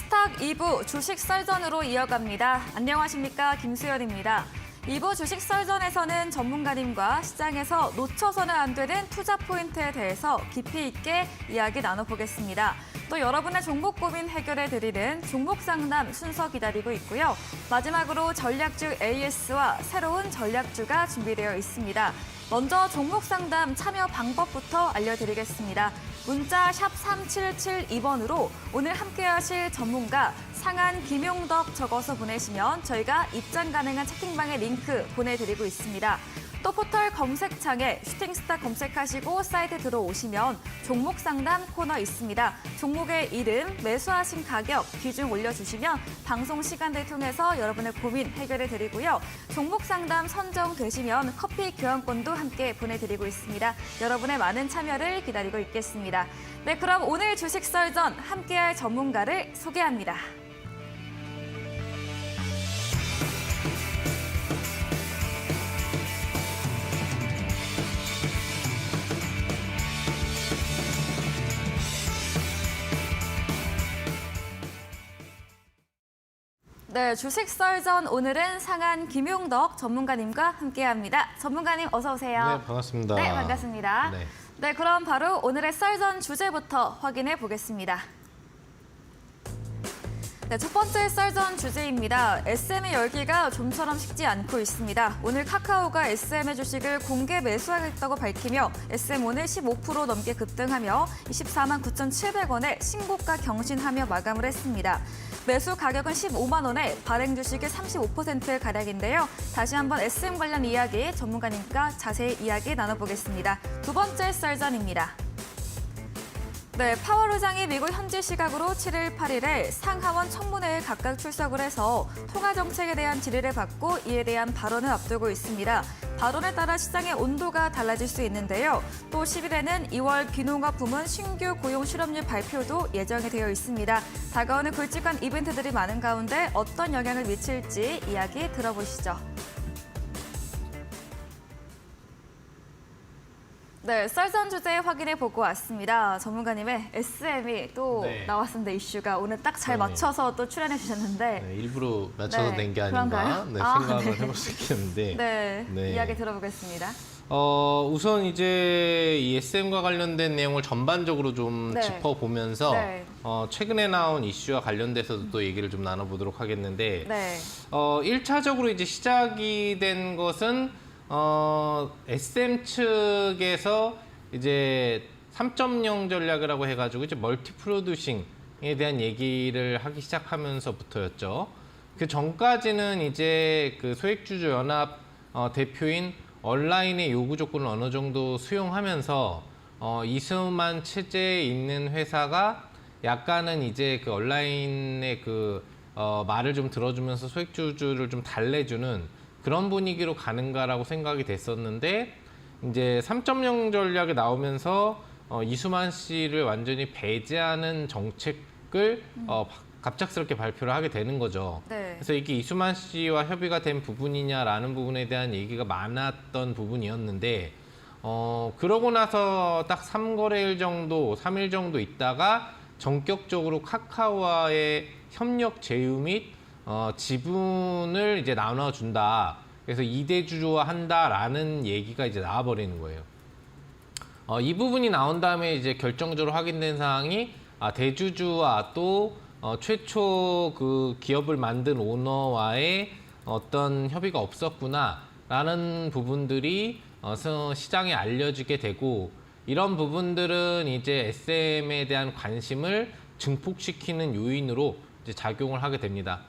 스탁 2부 주식 썰전으로 이어갑니다. 안녕하십니까, 김수연입니다. 2부 주식 썰전에서는 전문가님과 시장에서 놓쳐서는 안 되는 투자 포인트에 대해서 깊이 있게 이야기 나눠보겠습니다. 또 여러분의 종목 고민 해결해드리는 종목 상담 순서 기다리고 있고요. 마지막으로 전략주 AS와 새로운 전략주가 준비되어 있습니다. 먼저 종목 상담 참여 방법부터 알려드리겠습니다. 문자 샵 3772번으로 오늘 함께하실 전문가 상한 김용덕 적어서 보내시면 저희가 입장 가능한 채팅방에 링크 보내드리고 있습니다. 또 포털 검색창에 슈팅스타 검색하시고 사이트 들어오시면 종목 상담 코너 있습니다. 종목의 이름, 매수하신 가격, 비중 올려주시면 방송 시간들 통해서 여러분의 고민 해결해드리고요. 종목 상담 선정되시면 커피 교환권도 함께 보내드리고 있습니다. 여러분의 많은 참여를 기다리고 있겠습니다. 네, 그럼 오늘 주식 썰전 함께할 전문가를 소개합니다. 네, 주식 썰전 오늘은 상한 김용덕 전문가님과 함께합니다. 전문가님 어서 오세요. 네, 반갑습니다. 네, 반갑습니다. 네. 네, 그럼 바로 오늘의 썰전 주제부터 확인해 보겠습니다. 네, 첫 번째 썰전 주제입니다. SM의 열기가 좀처럼 식지 않고 있습니다. 오늘 카카오가 SM의 주식을 공개 매수하겠다고 밝히며 SM 오늘 15% 넘게 급등하며 24만 9,700원에 신고가 경신하며 마감을 했습니다. 매수 가격은 15만 원에 발행 주식의 35%가량인데요. 다시 한번 SM 관련 이야기 전문가님과 자세히 이야기 나눠보겠습니다. 두 번째 썰전입니다. 네, 파월 의장이 미국 현지 시각으로 7일, 8일에 상하원 청문회에 각각 출석을 해서 통화 정책에 대한 질의를 받고 이에 대한 발언을 앞두고 있습니다. 발언에 따라 시장의 온도가 달라질 수 있는데요. 또 10일에는 2월 비농업 부문 신규 고용 실업률 발표도 예정이 되어 있습니다. 다가오는 굵직한 이벤트들이 많은 가운데 어떤 영향을 미칠지 이야기 들어보시죠. 네, 썰전 주제 확인해 보고 왔습니다. 전문가님의 SM이 또 나왔습니다, 이슈가. 오늘 딱 잘 맞춰서 또 출연해 주셨는데. 네, 일부러 맞춰서 낸 게 아닌가 생각을 해볼 수 있겠는데. 네, 이야기 들어보겠습니다. 우선 이제 이 SM과 관련된 내용을 전반적으로 좀 짚어보면서 최근에 나온 이슈와 관련돼서도 또 얘기를 좀 나눠보도록 하겠는데 1차적으로 이제 시작이 된 것은 SM 측에서 이제 3.0 전략이라고 해가지고 이제 멀티 프로듀싱에 대한 얘기를 하기 시작하면서부터였죠. 그 전까지는 이제 그 소액주주 연합 대표인 온라인의 요구 조건을 어느 정도 수용하면서 이수만 체제에 있는 회사가 약간은 이제 그 온라인의 그 말을 좀 들어주면서 소액주주를 좀 달래주는 그런 분위기로 가는가라고 생각이 됐었는데 이제 3.0 전략이 나오면서 이수만 씨를 완전히 배제하는 정책을 갑작스럽게 발표를 하게 되는 거죠. 그래서 이게 이수만 씨와 협의가 된 부분이냐라는 부분에 대한 얘기가 많았던 부분이었는데 그러고 나서 딱 3거래일 정도, 3일 정도 있다가 전격적으로 카카오와의 협력 제휴 및 지분을 이제 나눠준다. 그래서 2대 주주화 한다라는 얘기가 이제 나와버리는 거예요. 이 부분이 나온 다음에 이제 결정적으로 확인된 사항이 대주주와 또 최초 그 기업을 만든 오너와의 어떤 협의가 없었구나라는 부분들이 시장에 알려지게 되고 이런 부분들은 이제 SM에 대한 관심을 증폭시키는 요인으로 이제 작용을 하게 됩니다.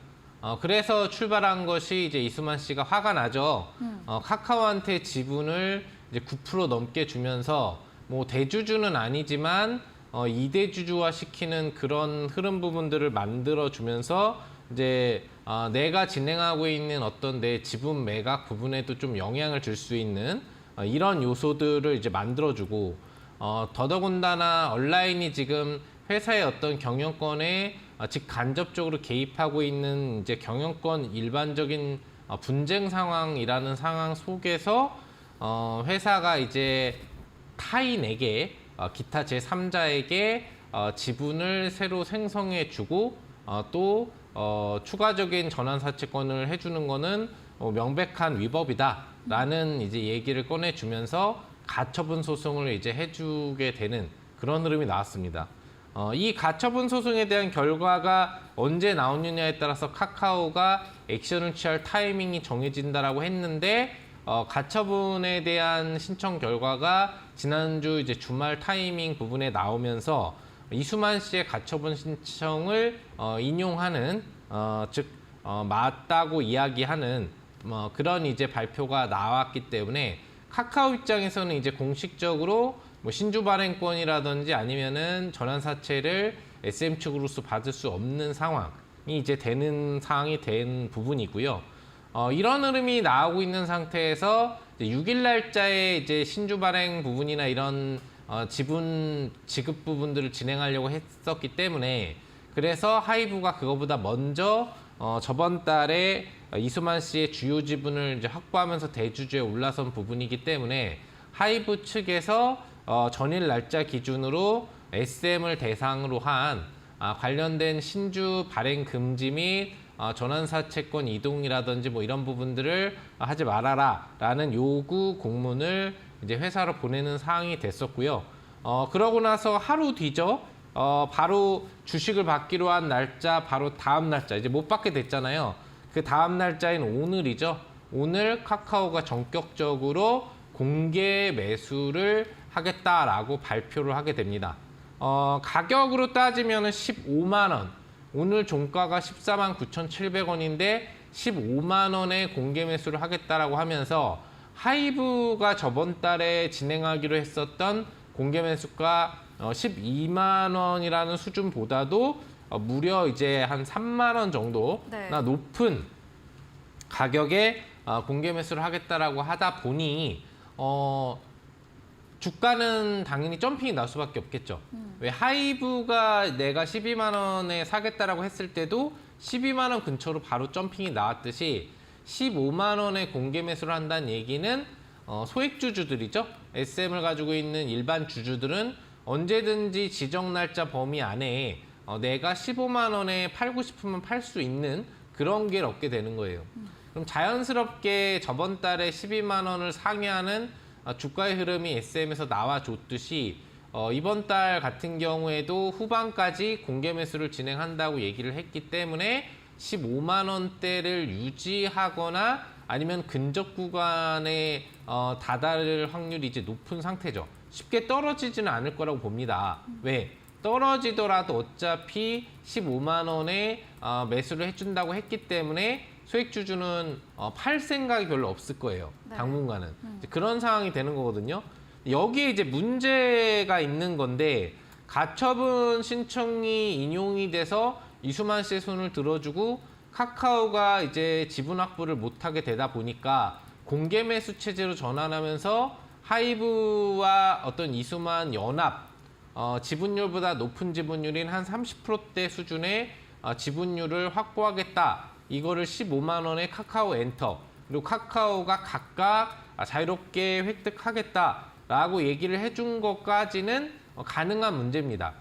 그래서 출발한 것이 이제 이수만 씨가 화가 나죠. 카카오한테 지분을 이제 9% 넘게 주면서 뭐 대주주는 아니지만 2대 주주화 시키는 그런 흐름 부분들을 만들어 주면서 이제 내가 진행하고 있는 어떤 내 지분 매각 부분에도 좀 영향을 줄 수 있는 이런 요소들을 이제 만들어주고 더더군다나 온라인이 지금 회사의 어떤 경영권에 직간접적으로 개입하고 있는 이제 경영권 일반적인 분쟁 상황이라는 상황 속에서 회사가 이제 타인에게 기타 제3자에게 지분을 새로 생성해 주고 또 추가적인 전환사채권을 해주는 거는 명백한 위법이다라는 이제 얘기를 꺼내주면서 가처분 소송을 이제 해주게 되는 그런 흐름이 나왔습니다. 이 가처분 소송에 대한 결과가 언제 나오느냐에 따라서 카카오가 액션을 취할 타이밍이 정해진다라고 했는데 가처분에 대한 신청 결과가 지난주 이제 주말 타이밍 부분에 나오면서 이수만 씨의 가처분 신청을 인용하는 즉 맞다고 이야기하는 그런 이제 발표가 나왔기 때문에 카카오 입장에서는 이제 공식적으로 뭐 신주 발행권이라든지 아니면은 전환사채를 SM 측으로서 받을 수 없는 상황이 이제 되는 상황이 된 부분이고요. 이런 흐름이 나오고 있는 상태에서 6일 날짜에 이제 신주 발행 부분이나 이런 지분 지급 부분들을 진행하려고 했었기 때문에 그래서 하이브가 그거보다 먼저 저번 달에 이수만 씨의 주요 지분을 이제 확보하면서 대주주에 올라선 부분이기 때문에 하이브 측에서 전일 날짜 기준으로 SM을 대상으로 한 관련된 신주 발행 금지 및 전환사채권 이동이라든지 뭐 이런 부분들을 하지 말아라라는 요구 공문을 이제 회사로 보내는 상황이 됐었고요. 그러고 나서 하루 뒤죠. 바로 주식을 받기로 한 날짜 바로 다음 날짜 이제 못 받게 됐잖아요. 그 다음 날짜인 오늘이죠. 오늘 카카오가 전격적으로 공개 매수를 하겠다라고 발표를 하게 됩니다. 가격으로 따지면 15만 원. 오늘 종가가 14만 9,700원인데 15만 원에 공개 매수를 하겠다라고 하면서 하이브가 저번 달에 진행하기로 했었던 공개 매수가 12만 원이라는 수준보다도 무려 이제 한 3만 원 정도나 높은 가격에 공개 매수를 하겠다라고 하다 보니 주가는 당연히 점핑이 날 수밖에 없겠죠. 왜 하이브가 내가 12만 원에 사겠다라고 했을 때도 12만 원 근처로 바로 점핑이 나왔듯이 15만 원에 공개 매수를 한다는 얘기는 소액주주들이죠. SM을 가지고 있는 일반 주주들은 언제든지 지정 날짜 범위 안에 내가 15만 원에 팔고 싶으면 팔 수 있는 그런 기회를 얻게 되는 거예요. 그럼 자연스럽게 저번 달에 12만 원을 상회하는 주가의 흐름이 SM에서 나와줬듯이 이번 달 같은 경우에도 후반까지 공개 매수를 진행한다고 얘기를 했기 때문에 15만 원대를 유지하거나 아니면 근접 구간에 다다를 확률이 이제 높은 상태죠. 쉽게 떨어지지는 않을 거라고 봅니다. 왜? 떨어지더라도 어차피 15만 원에 매수를 해준다고 했기 때문에 소액주주는 팔 생각이 별로 없을 거예요. 당분간은. 그런 상황이 되는 거거든요. 여기에 이제 문제가 있는 건데 가처분 신청이 인용이 돼서 이수만 씨의 손을 들어주고 카카오가 이제 지분 확보를 못하게 되다 보니까 공개 매수 체제로 전환하면서 하이브와 어떤 이수만 연합 지분율보다 높은 지분율인 한 30%대 수준의 지분율을 확보하겠다. 이거를 15만 원에 카카오 엔터 그리고 카카오가 각각 자유롭게 획득하겠다라고 얘기를 해준 것까지는 가능한 문제입니다.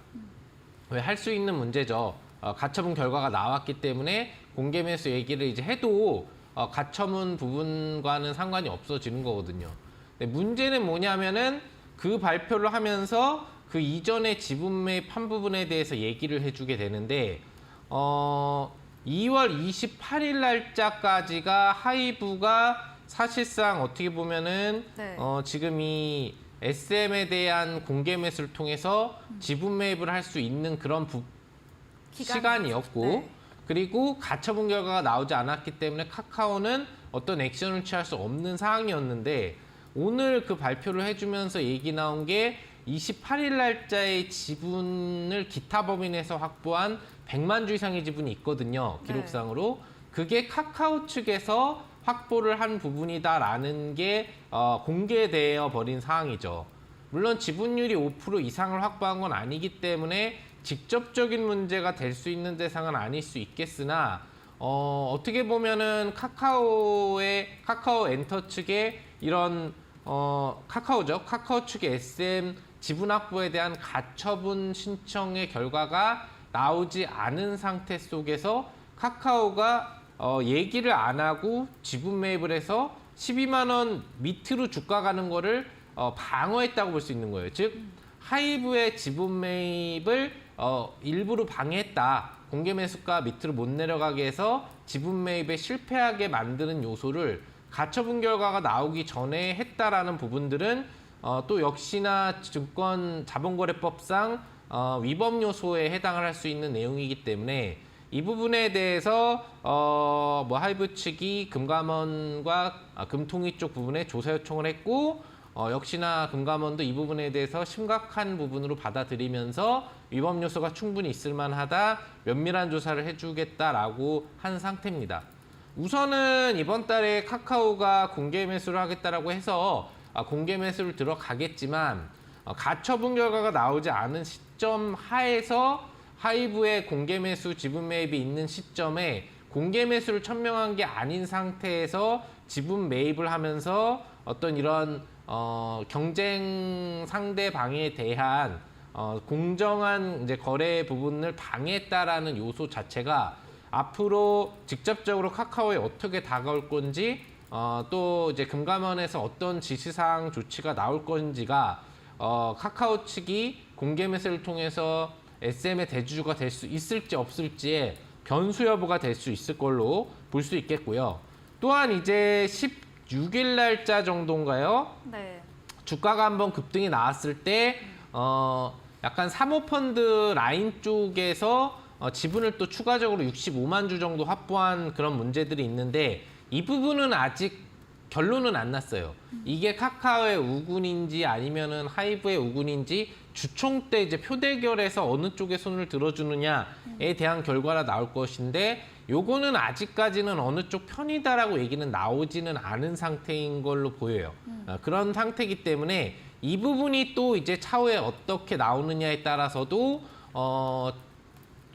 왜 할 수 있는 문제죠. 가처분 결과가 나왔기 때문에 공개 매수 얘기를 이제 해도 가처분 부분과는 상관이 없어지는 거거든요. 근데 문제는 뭐냐면은 그 발표를 하면서 그 이전의 지분 매입 한 부분에 대해서 얘기를 해주게 되는데 2월 28일 날짜까지가 하이브가 사실상 어떻게 보면은 지금 이 SM에 대한 공개 매수를 통해서 지분 매입을 할 수 있는 그런 시간이었고 그리고 가처분 결과가 나오지 않았기 때문에 카카오는 어떤 액션을 취할 수 없는 상황이었는데 오늘 그 발표를 해주면서 얘기 나온 게 28일 날짜의 지분을 기타 범위 내에서 확보한 100만 주 이상의 지분이 있거든요. 기록상으로. 그게 카카오 측에서 확보를 한 부분이다라는 게 공개되어 버린 상황이죠. 물론 지분율이 5% 이상을 확보한 건 아니기 때문에 직접적인 문제가 될 수 있는 대상은 아닐 수 있겠으나 어떻게 보면은 카카오 엔터 측의 이런 카카오죠. 카카오 측의 SM 지분 확보에 대한 가처분 신청의 결과가 나오지 않은 상태 속에서 카카오가 얘기를 안 하고 지분 매입을 해서 12만 원 밑으로 주가 가는 거를 방어했다고 볼 수 있는 거예요. 즉 하이브의 지분 매입을 일부러 방해했다. 공개 매수가 밑으로 못 내려가게 해서 지분 매입에 실패하게 만드는 요소를 가처분 결과가 나오기 전에 했다라는 부분들은 또 역시나 증권 자본거래법상 위법 요소에 해당을 할 수 있는 내용이기 때문에 이 부분에 대해서 뭐 하이브 측이 금감원과 금통위 쪽 부분에 조사 요청을 했고 역시나 금감원도 이 부분에 대해서 심각한 부분으로 받아들이면서 위법 요소가 충분히 있을 만하다 면밀한 조사를 해주겠다라고 한 상태입니다. 우선은 이번 달에 카카오가 공개 매수를 하겠다라고 해서 공개 매수를 들어가겠지만 가처분 결과가 나오지 않은 시점 하에서 하이브의 공개 매수 지분 매입이 있는 시점에 공개 매수를 천명한 게 아닌 상태에서 지분 매입을 하면서 어떤 이런 경쟁 상대방에 대한 공정한 이제 거래 부분을 방해했다라는 요소 자체가 앞으로 직접적으로 카카오에 어떻게 다가올 건지 또 이제 금감원에서 어떤 지시사항 조치가 나올 건지가 카카오 측이 공개 매수를 통해서 SM의 대주주가 될 수 있을지 없을지의 변수 여부가 될 수 있을 걸로 볼 수 있겠고요. 또한 이제 16일 날짜 정도인가요? 네. 주가가 한번 급등이 나왔을 때 약간 사모펀드 라인 쪽에서 지분을 또 추가적으로 65만 주 정도 확보한 그런 문제들이 있는데 이 부분은 아직 결론은 안 났어요. 이게 카카오의 우군인지 아니면은 하이브의 우군인지 주총 때 이제 표대결에서 어느 쪽에 손을 들어주느냐에 대한 결과가 나올 것인데 요거는 아직까지는 어느 쪽 편이다라고 얘기는 나오지는 않은 상태인 걸로 보여요. 그런 상태이기 때문에 이 부분이 또 이제 차후에 어떻게 나오느냐에 따라서도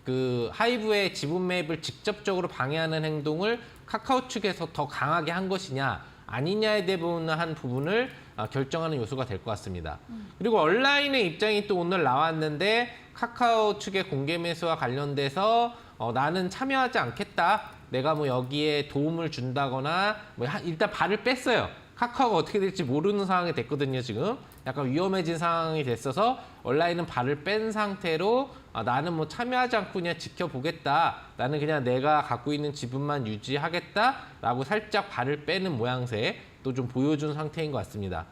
그 하이브의 지분 매입을 직접적으로 방해하는 행동을 카카오 측에서 더 강하게 한 것이냐 아니냐에 대한 부분을 결정하는 요소가 될 것 같습니다. 그리고 온라인의 입장이 또 오늘 나왔는데 카카오 측의 공개 매수와 관련돼서 나는 참여하지 않겠다. 내가 뭐 여기에 도움을 준다거나 뭐 일단 발을 뺐어요. 카카오가 어떻게 될지 모르는 상황이 됐거든요, 지금. 약간 위험해진 상황이 됐어서 온라인은 발을 뺀 상태로 나는 뭐 참여하지 않고 그냥 지켜보겠다. 나는 그냥 내가 갖고 있는 지분만 유지하겠다라고 살짝 발을 빼는 모양새 또 좀 보여준 상태인 것 같습니다.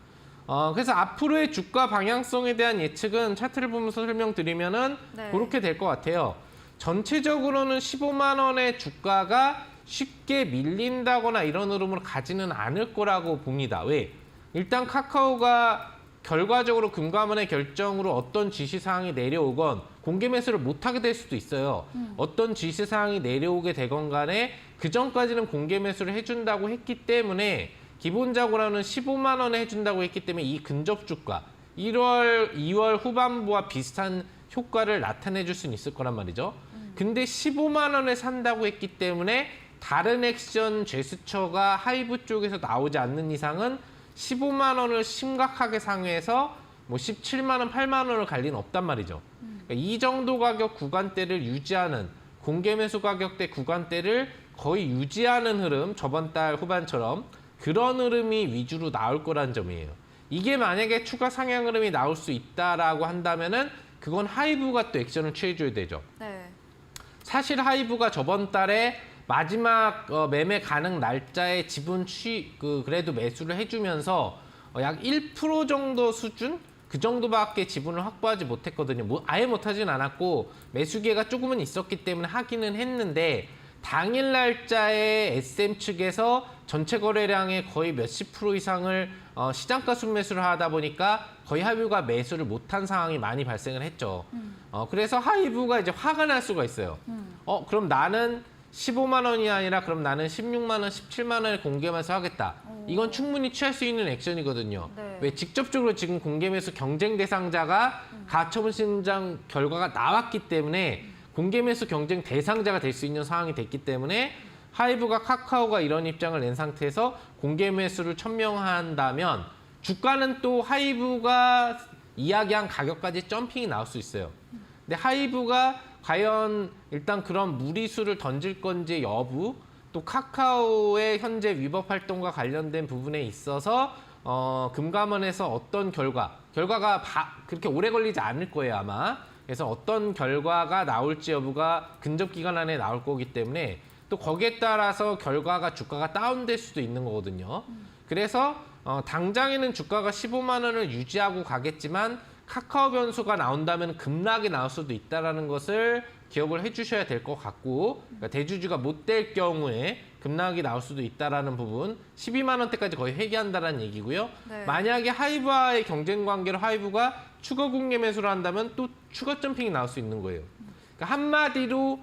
그래서 앞으로의 주가 방향성에 대한 예측은 차트를 보면서 설명드리면은 네. 그렇게 될 것 같아요. 전체적으로는 15만 원의 주가가 쉽게 밀린다거나 이런 흐름을 가지는 않을 거라고 봅니다. 왜? 일단 카카오가 결과적으로 금감원의 결정으로 어떤 지시사항이 내려오건 공개 매수를 못하게 될 수도 있어요. 어떤 지시사항이 내려오게 되건 간에 그전까지는 공개 매수를 해준다고 했기 때문에 기본적으로는 15만 원에 해준다고 했기 때문에 이 근접 주가 1월, 2월 후반부와 비슷한 효과를 나타내줄 수는 있을 거란 말이죠. 근데 15만 원에 산다고 했기 때문에 다른 액션 제스처가 하이브 쪽에서 나오지 않는 이상은 15만 원을 심각하게 상회해서 뭐 17만 원, 8만 원을 갈 리는 없단 말이죠. 그러니까 이 정도 가격 구간대를 유지하는 공개 매수 가격대 구간대를 거의 유지하는 흐름, 저번 달 후반처럼 그런 흐름이 위주로 나올 거란 점이에요. 이게 만약에 추가 상향 흐름이 나올 수 있다라고 한다면은 그건 하이브가 또 액션을 취해줘야 되죠. 네. 사실 하이브가 저번 달에 마지막 매매 가능 날짜에 지분 그래도 매수를 해주면서 약 1% 정도 수준? 그 정도밖에 지분을 확보하지 못했거든요. 뭐 아예 못하진 않았고 매수 기회가 조금은 있었기 때문에 하기는 했는데 당일 날짜에 SM 측에서 전체 거래량의 거의 몇십 프로 이상을 시장가 순매수를 하다 보니까 거의 하이브가 매수를 못한 상황이 많이 발생을 했죠. 그래서 하이브가 이제 화가 날 수가 있어요. 그럼 나는 15만 원이 아니라 그럼 나는 16만 원, 17만 원에 공개 매수 하겠다. 이건 충분히 취할 수 있는 액션이거든요. 네. 왜 직접적으로 지금 공개 매수 경쟁 대상자가 가처분 신장 결과가 나왔기 때문에 공개 매수 경쟁 대상자가 될 수 있는 상황이 됐기 때문에 하이브가 카카오가 이런 입장을 낸 상태에서 공개 매수를 천명한다면 주가는 또 하이브가 이야기한 가격까지 점핑이 나올 수 있어요. 근데 하이브가 과연 일단 그런 무리수를 던질 건지 여부, 또 카카오의 현재 위법 활동과 관련된 부분에 있어서 금감원에서 어떤 결과가 그렇게 오래 걸리지 않을 거예요, 아마. 그래서 어떤 결과가 나올지 여부가 근접 기간 안에 나올 거기 때문에 또 거기에 따라서 결과가 주가가 다운될 수도 있는 거거든요. 그래서 당장에는 주가가 15만 원을 유지하고 가겠지만 카카오 변수가 나온다면 급락이 나올 수도 있다는 것을 기억을 해주셔야 될 것 같고, 그러니까 대주주가 못 될 경우에 급락이 나올 수도 있다는 부분, 12만 원대까지 거의 회귀한다는 얘기고요. 네. 만약에 하이브와의 경쟁 관계로 하이브가 추가 공개 매수를 한다면 또 추가 점핑이 나올 수 있는 거예요. 그러니까 한마디로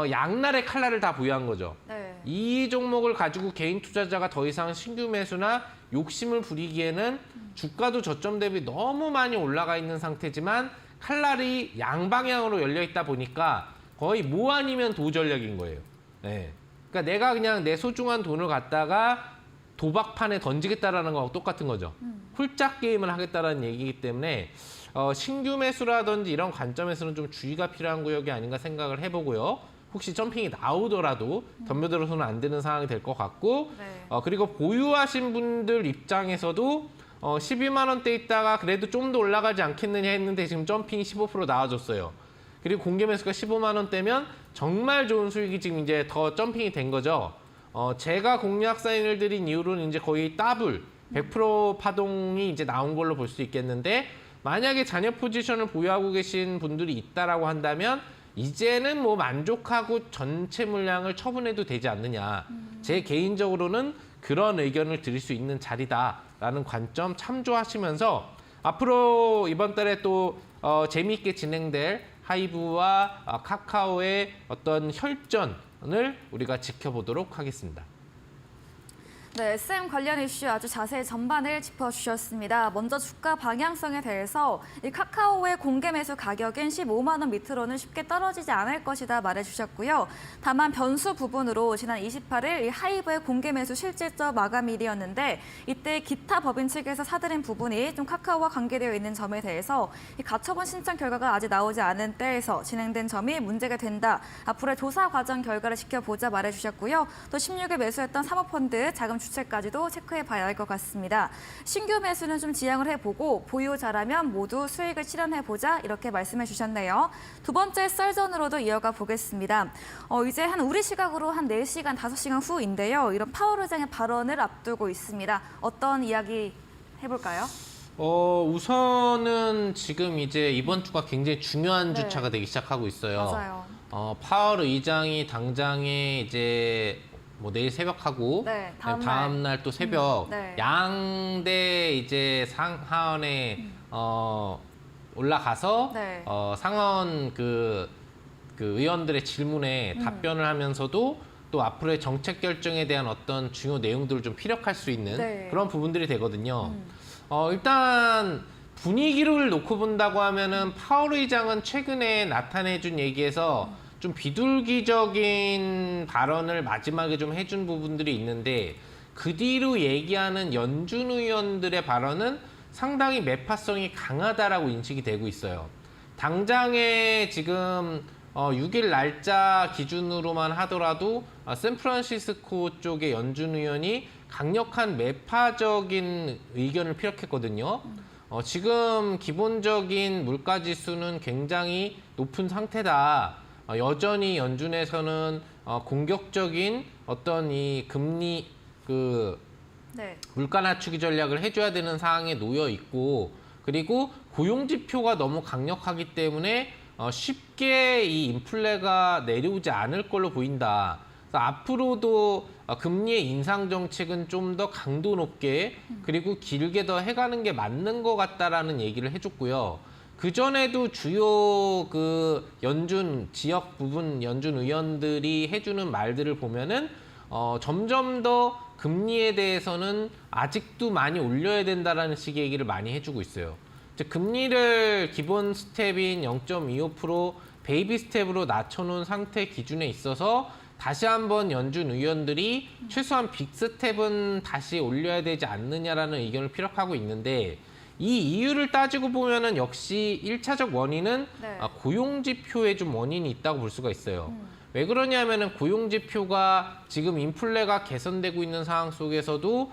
양날의 칼날을 다 보유한 거죠. 네. 이 종목을 가지고 개인 투자자가 더 이상 신규 매수나 욕심을 부리기에는 주가도 저점 대비 너무 많이 올라가 있는 상태지만 칼날이 양방향으로 열려 있다 보니까 거의 뭐 아니면 도 전략인 거예요. 네. 그러니까 내가 그냥 내 소중한 돈을 갖다가 도박판에 던지겠다라는 거하고 똑같은 거죠. 홀짝 게임을 하겠다라는 얘기이기 때문에 신규 매수라든지 이런 관점에서는 좀 주의가 필요한 구역이 아닌가 생각을 해보고요. 혹시 점핑이 나오더라도 덤벼들어서는 안 되는 상황이 될 것 같고, 네. 그리고 보유하신 분들 입장에서도 12만 원대 있다가 그래도 좀 더 올라가지 않겠느냐 했는데 지금 점핑이 15% 나와줬어요. 그리고 공개 매수가 15만 원대면 정말 좋은 수익이 지금 이제 더 점핑이 된 거죠. 제가 공략 사인을 드린 이후로는 이제 거의 더블 100% 파동이 이제 나온 걸로 볼 수 있겠는데, 만약에 잔여 포지션을 보유하고 계신 분들이 있다라고 한다면 이제는 뭐 만족하고 전체 물량을 처분해도 되지 않느냐. 제 개인적으로는 그런 의견을 드릴 수 있는 자리다라는 관점 참조하시면서 앞으로 이번 달에 또 재미있게 진행될 하이브와 카카오의 어떤 혈전을 우리가 지켜보도록 하겠습니다. 네, SM 관련 이슈 아주 자세히 전반을 짚어주셨습니다. 먼저 주가 방향성에 대해서 이 카카오의 공개 매수 가격인 15만 원 밑으로는 쉽게 떨어지지 않을 것이다 말해주셨고요. 다만 변수 부분으로 지난 28일 이 하이브의 공개 매수 실질적 마감일이었는데 이때 기타 법인 측에서 사들인 부분이 좀 카카오와 관계되어 있는 점에 대해서 이 가처분 신청 결과가 아직 나오지 않은 때에서 진행된 점이 문제가 된다. 앞으로의 조사 과정 결과를 지켜보자 말해주셨고요. 또 16일 매수했던 사모펀드 자금 주체까지도 체크해 봐야 할 것 같습니다. 신규 매수는 좀 지양을 해보고 보유자라면 모두 수익을 실현해보자 이렇게 말씀해 주셨네요. 두 번째 썰전으로도 이어가 보겠습니다. 이제 한 우리 시각으로 한 4시간, 5시간 후인데요. 이런 파월 의장의 발언을 앞두고 있습니다. 어떤 이야기 해볼까요? 우선은 지금 이제 이번 주가 굉장히 중요한 네. 주차가 되기 시작하고 있어요. 맞아요. 파월 의장이 당장에 이제 뭐 내일 새벽하고 네, 다음 날 또 새벽 네. 양대 이제 상하원에 올라가서 네. 상원 그 의원들의 질문에 답변을 하면서도 또 앞으로의 정책 결정에 대한 어떤 중요 내용들을 좀 피력할 수 있는 네. 그런 부분들이 되거든요. 일단 분위기를 놓고 본다고 하면은 파월 의장은 최근에 나타내준 얘기에서 좀 비둘기적인 발언을 마지막에 좀 해준 부분들이 있는데, 그 뒤로 얘기하는 연준 의원들의 발언은 상당히 매파성이 강하다라고 인식이 되고 있어요. 당장에 지금 6일 날짜 기준으로만 하더라도 샌프란시스코 쪽의 연준 의원이 강력한 매파적인 의견을 피력했거든요. 지금 기본적인 물가지수는 굉장히 높은 상태다. 여전히 연준에서는 공격적인 어떤 이 금리 네. 물가 낮추기 전략을 해줘야 되는 상황에 놓여 있고, 그리고 고용 지표가 너무 강력하기 때문에 쉽게 이 인플레가 내려오지 않을 걸로 보인다. 그래서 앞으로도 금리의 인상 정책은 좀 더 강도 높게 그리고 길게 더 해가는 게 맞는 것 같다라는 얘기를 해줬고요. 그 전에도 주요 연준 지역 부분 연준 의원들이 해주는 말들을 보면은 점점 더 금리에 대해서는 아직도 많이 올려야 된다라는 식의 얘기를 많이 해주고 있어요. 즉 금리를 기본 스텝인 0.25% 베이비 스텝으로 낮춰놓은 상태 기준에 있어서 다시 한번 연준 의원들이 최소한 빅 스텝은 다시 올려야 되지 않느냐라는 의견을 피력하고 있는데, 이 이유를 따지고 보면은 역시 1차적 원인은 네. 고용지표에 좀 원인이 있다고 볼 수가 있어요. 왜 그러냐면은 고용지표가 지금 인플레가 개선되고 있는 상황 속에서도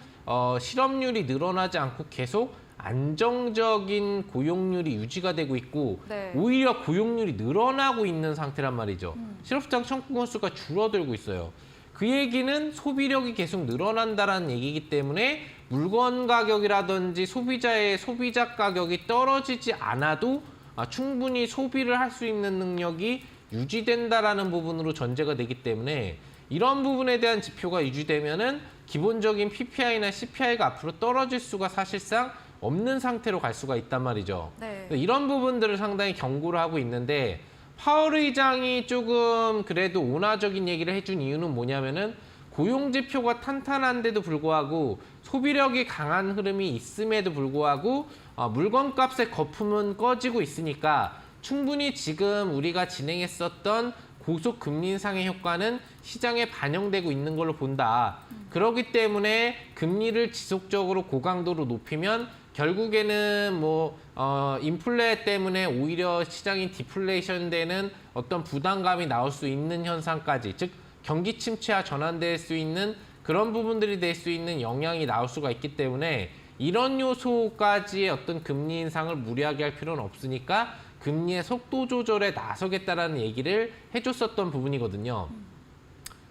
실업률이 늘어나지 않고 계속 안정적인 고용률이 유지가 되고 있고 네. 오히려 고용률이 늘어나고 있는 상태란 말이죠. 실업시장 청구 건수가 줄어들고 있어요. 그 얘기는 소비력이 계속 늘어난다는 얘기이기 때문에 물건 가격이라든지 소비자의 소비자 가격이 떨어지지 않아도 충분히 소비를 할 수 있는 능력이 유지된다라는 부분으로 전제가 되기 때문에 이런 부분에 대한 지표가 유지되면은 기본적인 PPI나 CPI가 앞으로 떨어질 수가 사실상 없는 상태로 갈 수가 있단 말이죠. 네. 이런 부분들을 상당히 경고를 하고 있는데 파월 의장이 조금 그래도 온화적인 얘기를 해준 이유는 뭐냐면은 고용지표가 탄탄한데도 불구하고 소비력이 강한 흐름이 있음에도 불구하고 물건값의 거품은 꺼지고 있으니까 충분히 지금 우리가 진행했었던 고속 금리 인상의 효과는 시장에 반영되고 있는 걸로 본다. 그렇기 때문에 금리를 지속적으로 고강도로 높이면 결국에는 인플레 때문에 오히려 시장이 디플레이션 되는 어떤 부담감이 나올 수 있는 현상까지, 즉 경기 침체와 전환될 수 있는 그런 부분들이 될 수 있는 영향이 나올 수가 있기 때문에 이런 요소까지의 어떤 금리 인상을 무리하게 할 필요는 없으니까 금리의 속도 조절에 나서겠다라는 얘기를 해줬었던 부분이거든요.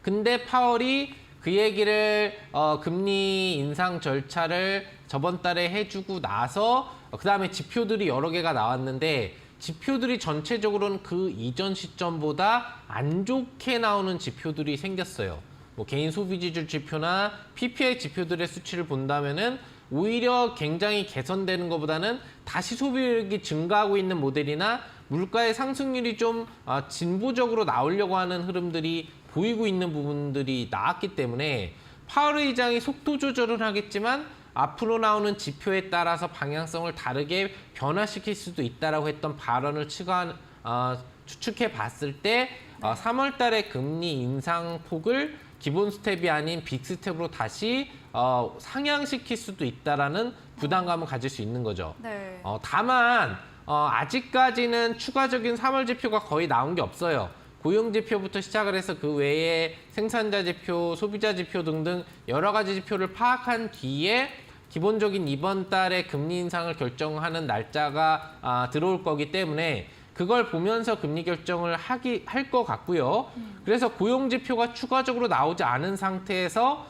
근데 파월이 그 얘기를 금리 인상 절차를 저번 달에 해주고 나서 그다음에 지표들이 여러 개가 나왔는데 지표들이 전체적으로는 그 이전 시점보다 안 좋게 나오는 지표들이 생겼어요. 개인 소비지출 지표나 PPI 지표들의 수치를 본다면은 오히려 굉장히 개선되는 것보다는 다시 소비력이 증가하고 있는 모델이나 물가의 상승률이 좀 진보적으로 나오려고 하는 흐름들이 보이고 있는 부분들이 나왔기 때문에 파월 의장이 속도 조절은 하겠지만 앞으로 나오는 지표에 따라서 방향성을 다르게 변화시킬 수도 있다라고 했던 발언을 추측해 봤을 때 3월 달에 금리 인상 폭을 기본 스텝이 아닌 빅 스텝으로 다시 상향시킬 수도 있다라는 부담감을 가질 수 있는 거죠. 네. 다만 아직까지는 추가적인 3월 지표가 거의 나온 게 없어요. 고용 지표부터 시작을 해서 그 외에 생산자 지표, 소비자 지표 등등 여러 가지 지표를 파악한 뒤에 기본적인 이번 달에 금리 인상을 결정하는 날짜가 들어올 거기 때문에 그걸 보면서 금리 결정을 할 것 같고요. 그래서 고용 지표가 추가적으로 나오지 않은 상태에서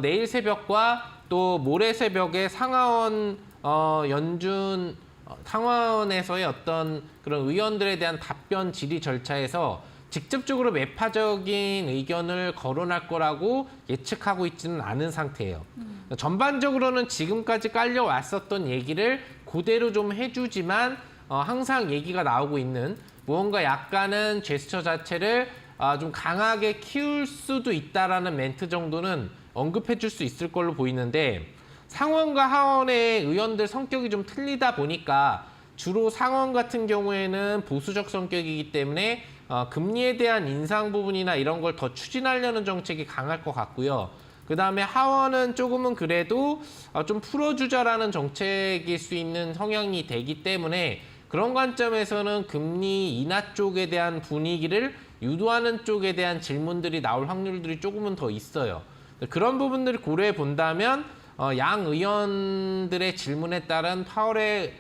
내일 새벽과 또 모레 새벽에 상하원 연준 상하원에서의 어떤 그런 의원들에 대한 답변 질의 절차에서 직접적으로 매파적인 의견을 거론할 거라고 예측하고 있지는 않은 상태예요. 전반적으로는 지금까지 깔려왔었던 얘기를 그대로 좀 해주지만 항상 얘기가 나오고 있는 무언가 약간은 제스처 자체를 좀 강하게 키울 수도 있다라는 멘트 정도는 언급해 줄 수 있을 걸로 보이는데 상원과 하원의 의원들 성격이 좀 틀리다 보니까 주로 상원 같은 경우에는 보수적 성격이기 때문에 금리에 대한 인상 부분이나 이런 걸 더 추진하려는 정책이 강할 것 같고요. 그 다음에 하원은 조금은 그래도 좀 풀어주자라는 정책일 수 있는 성향이 되기 때문에 그런 관점에서는 금리 인하 쪽에 대한 분위기를 유도하는 쪽에 대한 질문들이 나올 확률들이 조금은 더 있어요. 그런 부분들을 고려해 본다면 양 의원들의 질문에 따른 파월의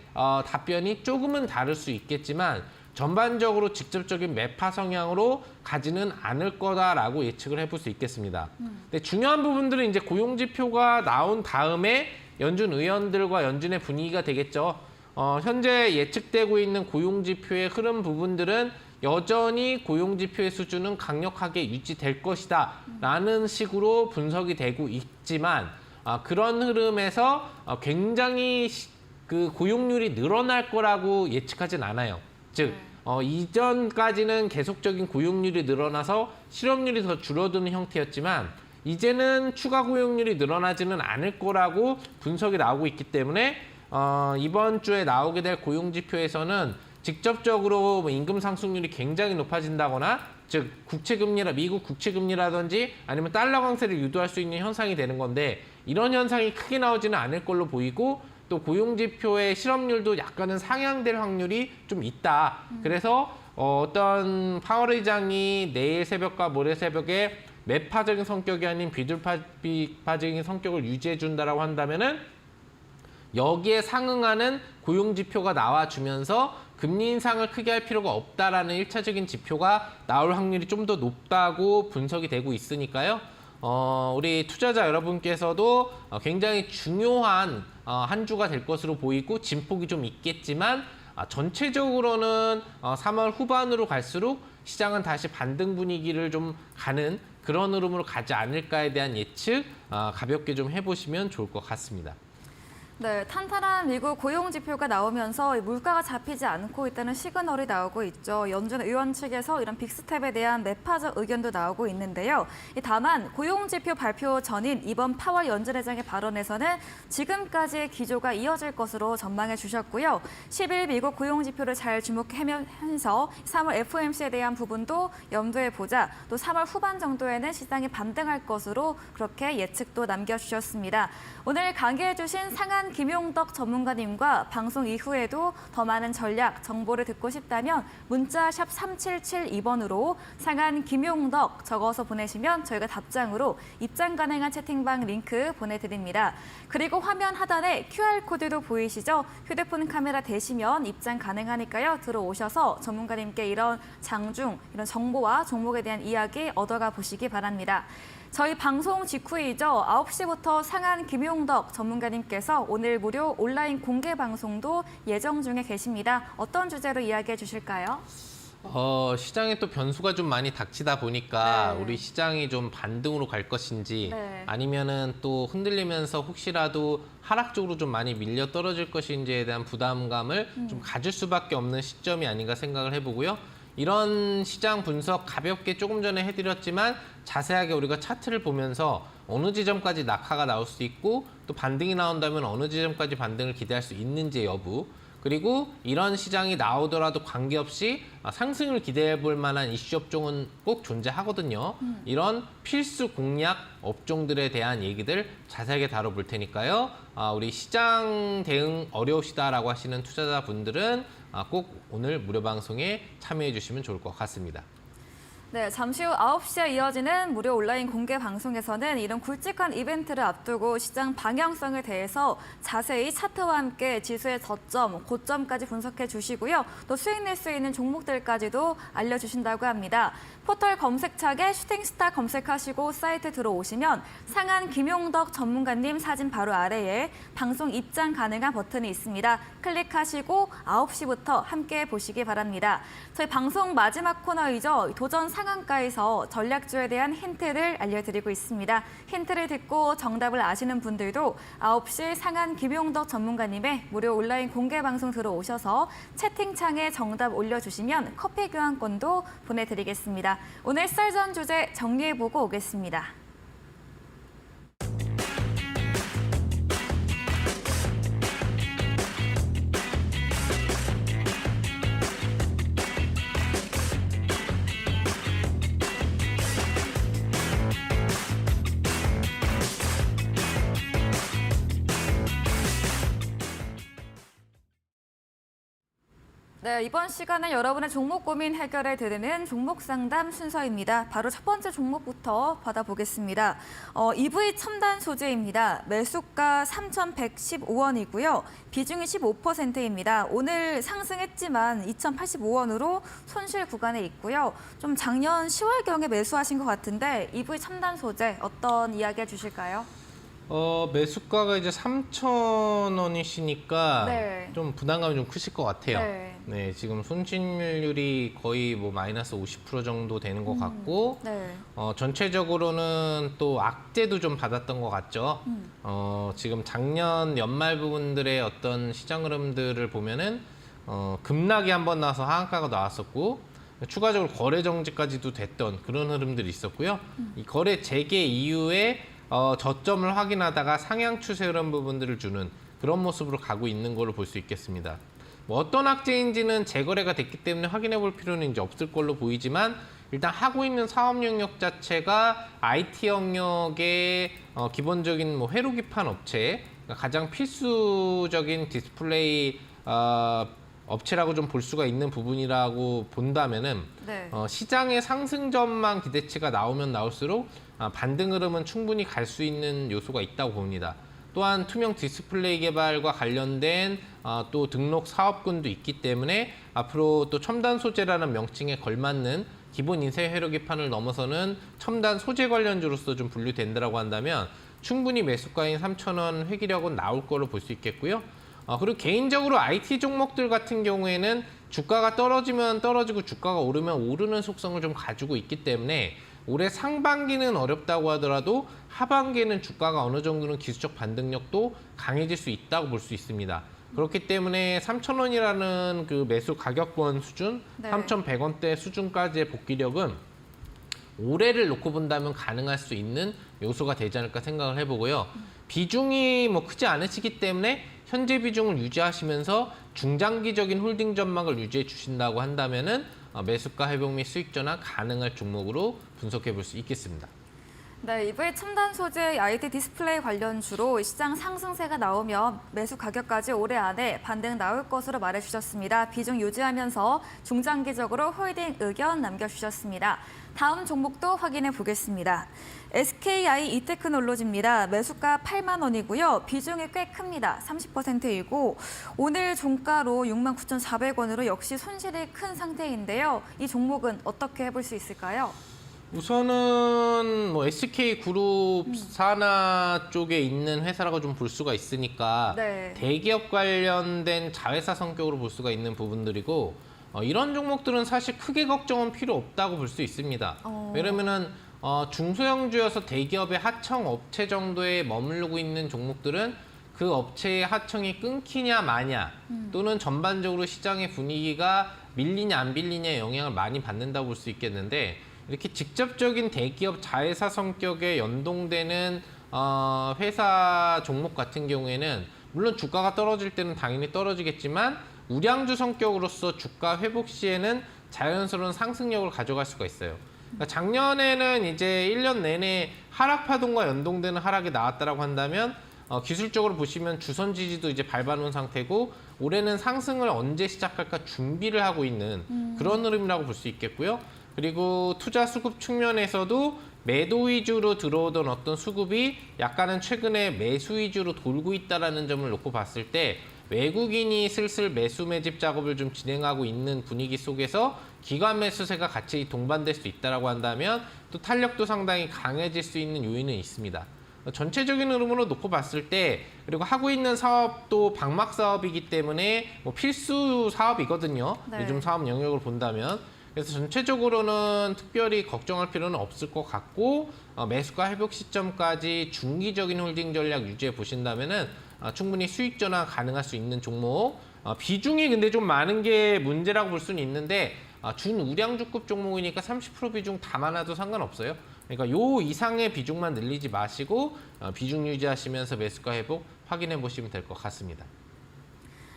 답변이 조금은 다를 수 있겠지만 전반적으로 직접적인 매파 성향으로 가지는 않을 거다라고 예측을 해볼 수 있겠습니다. 근데 중요한 부분들은 이제 고용지표가 나온 다음에 연준 의원들과 연준의 분위기가 되겠죠. 현재 예측되고 있는 고용지표의 흐름 부분들은 여전히 고용지표의 수준은 강력하게 유지될 것이다 라는 식으로 분석이 되고 있지만 그런 흐름에서 굉장히 그 고용률이 늘어날 거라고 예측하진 않아요. 즉 이전까지는 계속적인 고용률이 늘어나서 실업률이 더 줄어드는 형태였지만 이제는 추가 고용률이 늘어나지는 않을 거라고 분석이 나오고 있기 때문에 이번 주에 나오게 될 고용지표에서는 직접적으로 임금 상승률이 굉장히 높아진다거나 즉 미국 국채금리라든지 아니면 달러 강세를 유도할 수 있는 현상이 되는 건데 이런 현상이 크게 나오지는 않을 걸로 보이고 또 고용지표의 실업률도 약간은 상향될 확률이 좀 있다. 그래서 어떤 파월 의장이 내일 새벽과 모레 새벽에 매파적인 성격이 아닌 비둘파적인 성격을 유지해준다라고 한다면은 여기에 상응하는 고용지표가 나와주면서 금리 인상을 크게 할 필요가 없다라는 1차적인 지표가 나올 확률이 좀 더 높다고 분석이 되고 있으니까요. 우리 투자자 여러분께서도 굉장히 중요한 한 주가 될 것으로 보이고 진폭이 좀 있겠지만 전체적으로는 3월 후반으로 갈수록 시장은 다시 반등 분위기를 좀 가는 그런 흐름으로 가지 않을까에 대한 예측 가볍게 좀 해보시면 좋을 것 같습니다. 네, 탄탄한 미국 고용 지표가 나오면서 물가가 잡히지 않고 있다는 시그널이 나오고 있죠. 연준 의원 측에서 이런 빅스텝에 대한 매파적 의견도 나오고 있는데요. 다만 고용 지표 발표 전인 이번 파월 연준의장의 발언에서는 지금까지의 기조가 이어질 것으로 전망해 주셨고요. 10일 미국 고용 지표를 잘 주목하면서 3월 FOMC에 대한 부분도 염두에 보자. 또 3월 후반 정도에는 시장이 반등할 것으로 그렇게 예측도 남겨주셨습니다. 오늘 강의해 주신 상한 김용덕 전문가님과 방송 이후에도 더 많은 전략, 정보를 듣고 싶다면 문자 샵 3772번으로 상한 김용덕 적어서 보내시면 저희가 답장으로 입장 가능한 채팅방 링크 보내드립니다. 그리고 화면 하단에 QR코드도 보이시죠? 휴대폰 카메라 대시면 입장 가능하니까요. 들어오셔서 전문가님께 이런 장중, 이런 정보와 종목에 대한 이야기 얻어가 보시기 바랍니다. 저희 방송 직후이죠. 9시부터 상한 김용덕 전문가님께서 오늘 무료 온라인 공개 방송도 예정 중에 계십니다. 어떤 주제로 이야기해 주실까요? 시장에 또 변수가 좀 많이 닥치다 보니까 우리 시장이 좀 반등으로 갈 것인지 아니면은 또 흔들리면서 혹시라도 하락 쪽으로 좀 많이 밀려 떨어질 것인지에 대한 부담감을 좀 가질 수밖에 없는 시점이 아닌가 생각을 해보고요. 이런 시장 분석 가볍게 조금 전에 해드렸지만 자세하게 우리가 차트를 보면서 어느 지점까지 낙하가 나올 수 있고 또 반등이 나온다면 어느 지점까지 반등을 기대할 수 있는지의 여부, 그리고 이런 시장이 나오더라도 관계없이 상승을 기대해 볼 만한 이슈 업종은 꼭 존재하거든요. 이런 필수 공략 업종들에 대한 얘기들 자세하게 다뤄볼 테니까요. 우리 시장 대응 어려우시다라고 하시는 투자자분들은 꼭 오늘 무료 방송에 참여해 주시면 좋을 것 같습니다. 네, 잠시 후 9시에 이어지는 무료 온라인 공개 방송에서는 이런 굵직한 이벤트를 앞두고 시장 방향성에 대해서 자세히 차트와 함께 지수의 저점, 고점까지 분석해 주시고요. 또 수익 낼 수 있는 종목들까지도 알려주신다고 합니다. 포털 검색창에 슈팅스타 검색하시고 사이트 들어오시면 상한 김용덕 전문가님 사진 바로 아래에 방송 입장 가능한 버튼이 있습니다. 클릭하시고 9시부터 함께 보시기 바랍니다. 저희 방송 마지막 코너이죠. 도전 상한가에서 전략주에 대한 힌트를 알려드리고 있습니다. 힌트를 듣고 정답을 아시는 분들도 9시 상한 김용덕 전문가님의 무료 온라인 공개 방송 들어오셔서 채팅창에 정답 올려주시면 커피 교환권도 보내드리겠습니다. 오늘 썰전 주제 정리해보고 오겠습니다. 네, 이번 시간은 여러분의 종목 고민 해결해 드리는 종목 상담 순서입니다. 바로 첫 번째 종목부터 받아보겠습니다. EV 첨단 소재입니다. 매수가 3,115원이고요. 비중이 15%입니다. 오늘 상승했지만 2,085원으로 손실 구간에 있고요. 좀 작년 10월경에 매수하신 것 같은데 EV 첨단 소재 어떤 이야기 해주실까요? 매수가가 이제 3,000원이시니까 좀 부담감이 좀 크실 것 같아요. 네, 지금 손실률이 거의 뭐 마이너스 50% 정도 되는 것 같고, 전체적으로는 또 악재도 좀 받았던 것 같죠. 지금 작년 연말 부분들의 어떤 시장 흐름들을 보면은 급락이 한번 나와서 하한가가 나왔었고, 추가적으로 거래 정지까지도 됐던 그런 흐름들이 있었고요. 이 거래 재개 이후에 저점을 확인하다가 상향 추세 흐름 부분들을 주는 그런 모습으로 가고 있는 걸로 볼 수 있겠습니다. 뭐 어떤 악재인지는 재거래가 됐기 때문에 확인해 볼 필요는 이제 없을 걸로 보이지만 일단 하고 있는 사업 영역 자체가 IT 영역의 기본적인 뭐 회로 기판 업체 가장 필수적인 디스플레이 업체라고 좀 볼 수가 있는 부분이라고 본다면은 네. 시장의 상승 전망 기대치가 나오면 나올수록 반등 흐름은 충분히 갈 수 있는 요소가 있다고 봅니다. 또한 투명 디스플레이 개발과 관련된 또 등록 사업군도 있기 때문에 앞으로 또 첨단 소재라는 명칭에 걸맞는 기본 인쇄 회로 기판을 넘어서는 첨단 소재 관련주로서 좀 분류된다고 한다면 충분히 매수가인 3,000원 회귀력은 나올 거로 볼 수 있겠고요. 그리고 개인적으로 IT 종목들 같은 경우에는 주가가 떨어지면 떨어지고 주가가 오르면 오르는 속성을 좀 가지고 있기 때문에 올해 상반기는 어렵다고 하더라도 하반기에는 주가가 어느 정도는 기술적 반등력도 강해질 수 있다고 볼 수 있습니다. 그렇기 때문에 3,000원이라는 그 매수 가격권 수준, 네. 3,100원대 수준까지의 복귀력은 올해를 놓고 본다면 가능할 수 있는 요소가 되지 않을까 생각을 해보고요. 비중이 뭐 크지 않으시기 때문에 현재 비중을 유지하시면서 중장기적인 홀딩 전망을 유지해 주신다고 한다면은 매수가 회복 및 수익 전환 가능할 종목으로 분석해 볼 수 있겠습니다. 네, 이번에 첨단 소재 IT 디스플레이 관련주로 시장 상승세가 나오면 매수 가격까지 올해 안에 반등 나올 것으로 말해주셨습니다. 비중 유지하면서 중장기적으로 홀딩 의견 남겨주셨습니다. 다음 종목도 확인해 보겠습니다. SKI 이테크놀로지입니다. 매수가 8만 원이고요. 비중이 꽤 큽니다. 30%이고 오늘 종가로 69,400원으로 역시 손실이 큰 상태인데요. 이 종목은 어떻게 해볼 수 있을까요? 우선은 뭐 SK 그룹 산하 쪽에 있는 회사라고 좀 볼 수가 있으니까 네. 대기업 관련된 자회사 성격으로 볼 수가 있는 부분들이고 이런 종목들은 사실 크게 걱정은 필요 없다고 볼 수 있습니다. 왜냐면은 중소형주여서 대기업의 하청 업체 정도에 머무르고 있는 종목들은 그 업체의 하청이 끊기냐 마냐 또는 전반적으로 시장의 분위기가 밀리냐 안 밀리냐의 영향을 많이 받는다고 볼 수 있겠는데 이렇게 직접적인 대기업 자회사 성격에 연동되는 회사 종목 같은 경우에는 물론 주가가 떨어질 때는 당연히 떨어지겠지만 우량주 성격으로서 주가 회복 시에는 자연스러운 상승력을 가져갈 수가 있어요. 그러니까 작년에는 이제 1년 내내 하락 파동과 연동되는 하락이 나왔다라고 한다면 기술적으로 보시면 주선 지지도 이제 밟아놓은 상태고 올해는 상승을 언제 시작할까 준비를 하고 있는 그런 흐름이라고 볼 수 있겠고요. 그리고 투자 수급 측면에서도 매도 위주로 들어오던 어떤 수급이 약간은 최근에 매수 위주로 돌고 있다는 점을 놓고 봤을 때 외국인이 슬슬 매수 매집 작업을 좀 진행하고 있는 분위기 속에서 기관 매수세가 같이 동반될 수 있다고 한다면 또 탄력도 상당히 강해질 수 있는 요인은 있습니다. 전체적인 흐름으로 놓고 봤을 때 그리고 하고 있는 사업도 방막 사업이기 때문에 뭐 필수 사업이거든요. 네. 요즘 사업 영역을 본다면. 그래서 전체적으로는 특별히 걱정할 필요는 없을 것 같고 매수가 회복 시점까지 중기적인 홀딩 전략 유지해 보신다면은 충분히 수익 전환 가능할 수 있는 종목. 비중이 근데 좀 많은 게 문제라고 볼 수는 있는데 준우량주급 종목이니까 30% 비중 다 많아도 상관없어요. 그러니까 요 이상의 비중만 늘리지 마시고 비중 유지하시면서 매수가 회복 확인해 보시면 될 것 같습니다.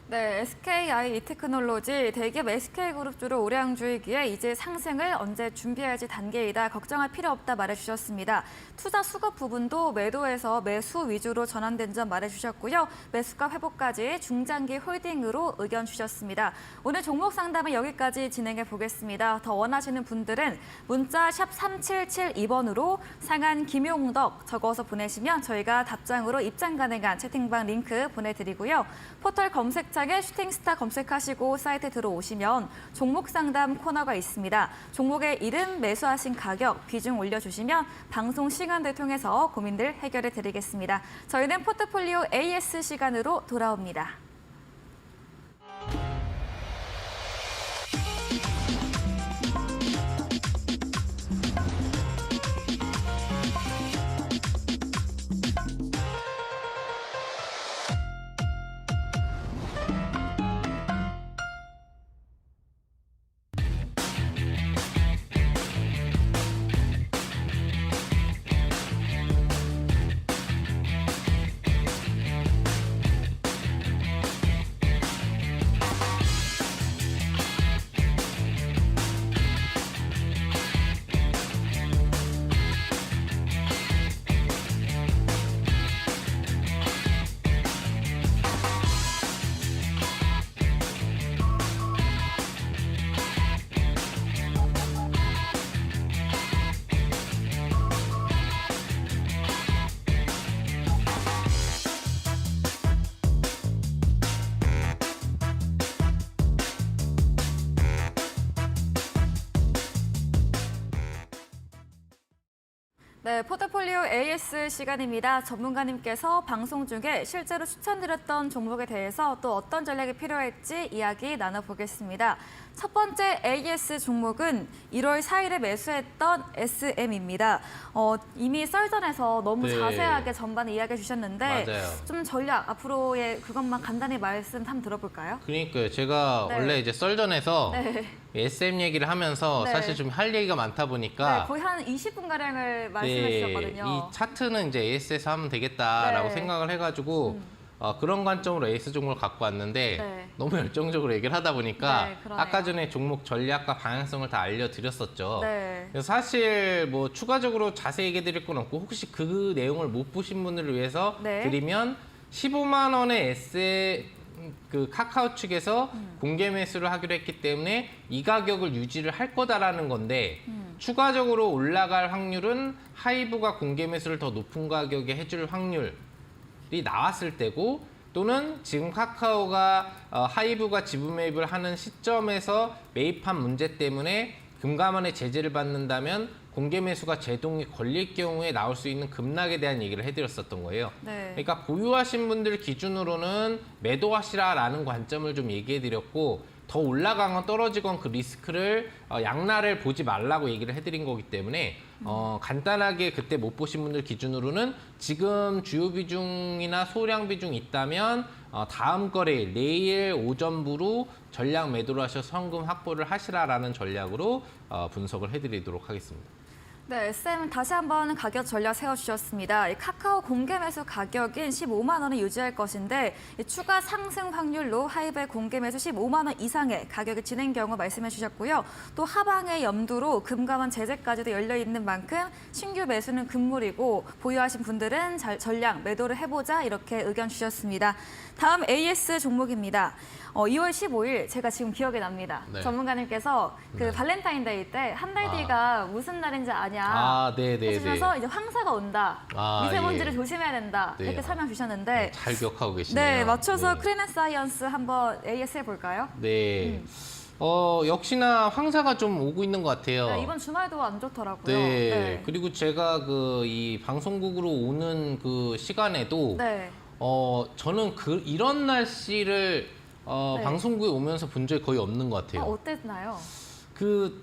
네, SKI 이테크놀로지 대기업 SK그룹주로 우량주이기에 이제 상승을 언제 준비해야지 단계이다. 걱정할 필요 없다 말해주셨습니다. 투자 수급 부분도 매도에서 매수 위주로 전환된 점 말해주셨고요. 매수가 회복까지 중장기 홀딩으로 의견 주셨습니다. 오늘 종목 상담은 여기까지 진행해 보겠습니다. 더 원하시는 분들은 문자 샵 3772번으로 상한 김용덕 적어서 보내시면 저희가 답장으로 입장 가능한 채팅방 링크 보내드리고요. 포털 검색창에 슈팅스타 검색하시고 사이트 들어오시면 종목 상담 코너가 있습니다. 종목의 이름, 매수하신 가격, 비중 올려주시면 방송 시간들 통해서 고민들 해결해 드리겠습니다. 저희는 포트폴리오 AS 시간으로 돌아옵니다. 네, 포트폴리오 AS 시간입니다. 전문가님께서 방송 중에 실제로 추천드렸던 종목에 대해서 또 어떤 전략이 필요할지 이야기 나눠보겠습니다. 첫 번째 AS 종목은 1월 4일에 매수했던 SM입니다. 이미 썰전에서 너무 네. 자세하게 전반에 이야기해 주셨는데 맞아요. 좀 전략 앞으로의 그것만 간단히 말씀 한번 들어볼까요? 그러니까요. 제가 네. 원래 이제 썰전에서 네. SM 얘기를 하면서 네. 사실 좀 할 얘기가 많다 보니까 네, 거의 한 20분가량을 말씀해 주셨거든요. 이 차트는 이제 AS에서 하면 되겠다라고 네. 생각을 해가지고 그런 관점으로 AS 종목을 갖고 왔는데 네. 너무 열정적으로 얘기를 하다 보니까 네, 그러네요. 아까 전에 종목 전략과 방향성을 다 알려드렸었죠. 네. 그래서 사실 뭐 추가적으로 자세히 얘기해 드릴 건 없고 혹시 그 내용을 못 보신 분들을 위해서 네. 드리면 15만 원의 그 카카오 측에서 공개 매수를 하기로 했기 때문에 이 가격을 유지를 할 거다라는 건데 추가적으로 올라갈 확률은 하이브가 공개 매수를 더 높은 가격에 해줄 확률이 나왔을 때고 또는 지금 카카오가 하이브가 지분 매입을 하는 시점에서 매입한 문제 때문에 금감원의 제재를 받는다면 공개 매수가 제동이 걸릴 경우에 나올 수 있는 급락에 대한 얘기를 해드렸었던 거예요. 네. 그러니까 보유하신 분들 기준으로는 매도하시라라는 관점을 좀 얘기해드렸고 더 올라가건 떨어지건 그 리스크를 양날을 보지 말라고 얘기를 해드린 거기 때문에 간단하게 그때 못 보신 분들 기준으로는 지금 주요 비중이나 소량 비중 있다면 다음 거래일 내일 오전부로 전략 매도를 하셔서 현금 확보를 하시라라는 전략으로 분석을 해드리도록 하겠습니다. 네, SM 다시 한번 가격 전략 세워주셨습니다. 이 카카오 공개 매수 가격인 15만 원을 유지할 것인데 이 추가 상승 확률로 하이브의 공개 매수 15만 원 이상의 가격이 진행 경우 말씀해 주셨고요. 또 하방의 염두로 금감원 제재까지도 열려 있는 만큼 신규 매수는 금물이고 보유하신 분들은 전략 매도를 해보자 이렇게 의견 주셨습니다. 다음 AS 종목입니다. 2월 15일 제가 지금 기억이 납니다. 네. 전문가님께서 그 네. 발렌타인데이 때 한 달 뒤가 무슨 날인지 아냐 네네네. 해주셔서 이제 황사가 온다. 미세먼지를 예. 조심해야 된다. 네. 이렇게 설명 주셨는데 잘 기억하고 계시네요. 네, 맞춰서 네. 크리네사이언스 한번 AS 해볼까요? 네. 역시나 황사가 좀 오고 있는 것 같아요. 네, 이번 주말도 안 좋더라고요. 네. 그리고 제가 이 방송국으로 오는 그 시간에도 네. 저는 이런 날씨를 네. 방송국에 오면서 본 적이 거의 없는 것 같아요. 어땠나요? 그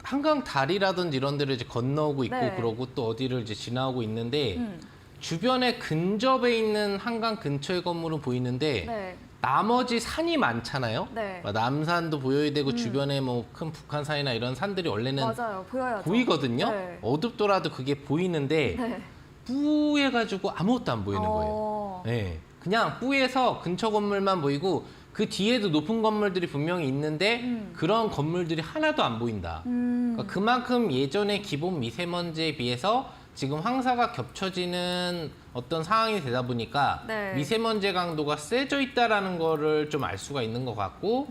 한강 다리라든지 이런 데를 이제 건너오고 있고 네. 그러고 또 어디를 이제 지나오고 있는데 음. 주변에 근접에 있는 한강 근처의 건물은 보이는데 네. 나머지 산이 많잖아요. 네. 남산도 보여야 되고 주변에 뭐 큰 북한산이나 이런 산들이 원래는 맞아요. 보여야죠. 보이거든요. 네. 어둡더라도 그게 보이는데 네. 뿌해가지고 아무것도 안 보이는 거예요. 네. 그냥 뿌에서 근처 건물만 보이고 그 뒤에도 높은 건물들이 분명히 있는데 그런 건물들이 하나도 안 보인다. 그러니까 그만큼 예전에 기본 미세먼지에 비해서 지금 황사가 겹쳐지는 어떤 상황이 되다 보니까 네. 미세먼지 강도가 세져 있다라는 거를 좀 알 수가 있는 것 같고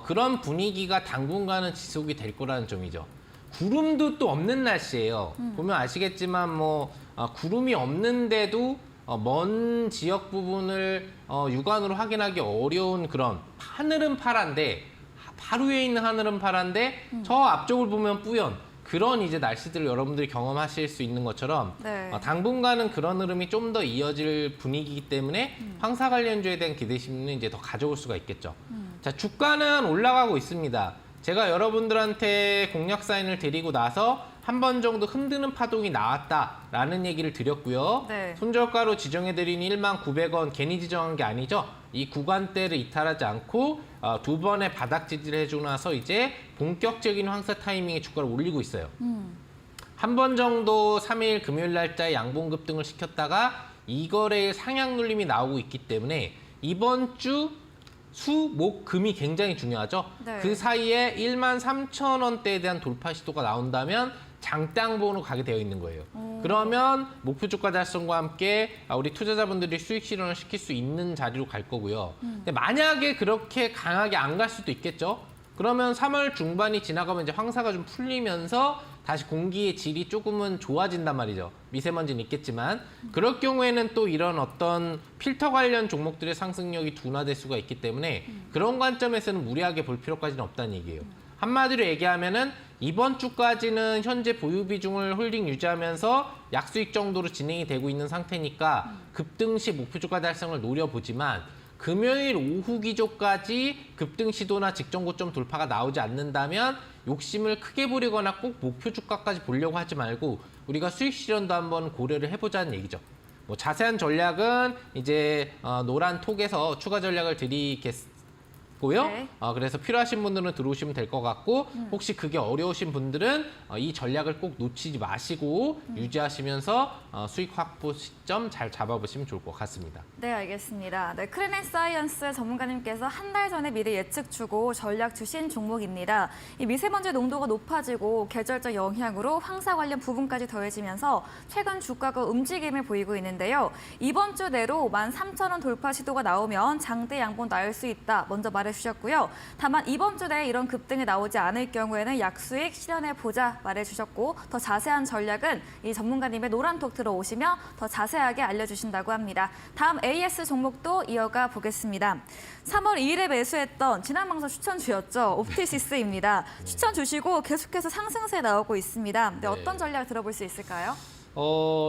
그런 분위기가 당분간은 지속이 될 거라는 점이죠. 구름도 또 없는 날씨예요. 보면 아시겠지만 뭐 구름이 없는데도 먼 지역 부분을 육안으로 확인하기 어려운 그런 하늘은 파란데 바로 위에 있는 하늘은 파란데 저 앞쪽을 보면 뿌연 그런 이제 날씨들을 여러분들이 경험하실 수 있는 것처럼 네. 당분간은 그런 흐름이 좀 더 이어질 분위기이기 때문에 황사 관련주에 대한 기대심은 이제 더 가져올 수가 있겠죠. 자, 주가는 올라가고 있습니다. 제가 여러분들한테 공략 사인을 드리고 나서 한 번 정도 흔드는 파동이 나왔다라는 얘기를 드렸고요. 네. 손절가로 지정해드린 19,900원 괜히 지정한 게 아니죠. 이 구간대를 이탈하지 않고 두 번의 바닥 지지를 해주고 나서 이제 본격적인 황사 타이밍에 주가를 올리고 있어요. 한 번 정도 3일 금요일 날짜에 양봉 급등을 시켰다가 이 거래일 상향 눌림이 나오고 있기 때문에 이번 주 수, 목, 금이 굉장히 중요하죠. 네. 그 사이에 13,000원대에 대한 돌파 시도가 나온다면 장대항봉으로 가게 되어 있는 거예요. 그러면 목표 주가 달성과 함께 우리 투자자분들이 수익 실현을 시킬 수 있는 자리로 갈 거고요. 근데 만약에 그렇게 강하게 안 갈 수도 있겠죠. 그러면 3월 중반이 지나가면 이제 황사가 좀 풀리면서 다시 공기의 질이 조금은 좋아진단 말이죠. 미세먼지는 있겠지만 그럴 경우에는 또 이런 어떤 필터 관련 종목들의 상승력이 둔화될 수가 있기 때문에 그런 관점에서는 무리하게 볼 필요까지는 없다는 얘기예요. 한마디로 얘기하면은 이번 주까지는 현재 보유 비중을 홀딩 유지하면서 약수익 정도로 진행이 되고 있는 상태니까 급등시 목표주가 달성을 노려보지만 금요일 오후 기조까지 급등 시도나 직전 고점 돌파가 나오지 않는다면 욕심을 크게 부리거나 꼭 목표 주가까지 보려고 하지 말고 우리가 수익 실현도 한번 고려를 해보자는 얘기죠. 뭐 자세한 전략은 이제 노란 톡에서 추가 전략을 드리겠습니다. 네. 그래서 필요하신 분들은 들어오시면 될 것 같고 혹시 그게 어려우신 분들은 이 전략을 꼭 놓치지 마시고 유지하시면서 수익 확보 시점 잘 잡아보시면 좋을 것 같습니다. 네, 알겠습니다. 네, 크레넷사이언스 전문가님께서 한 달 전에 미리 예측 주고 전략 주신 종목입니다. 이 미세먼지 농도가 높아지고 계절적 영향으로 황사 관련 부분까지 더해지면서 최근 주가가 움직임을 보이고 있는데요. 이번 주 내로 13,000원 돌파 시도가 나오면 장대 양봉 나올 수 있다. 먼저 말해주셨고요. 다만 이번 주 내에 이런 급등이 나오지 않을 경우에는 약수익 실현해보자 말해주셨고 더 자세한 전략은 이 전문가님의 노란톡 들어오시면 더 자세하게 알려주신다고 합니다. 다음 AS 종목도 이어가 보겠습니다. 3월 2일에 매수했던 지난 방송 추천주였죠. 옵티시스입니다. 추천 주시고 계속해서 상승세 나오고 있습니다. 네, 어떤 전략 들어볼 수 있을까요?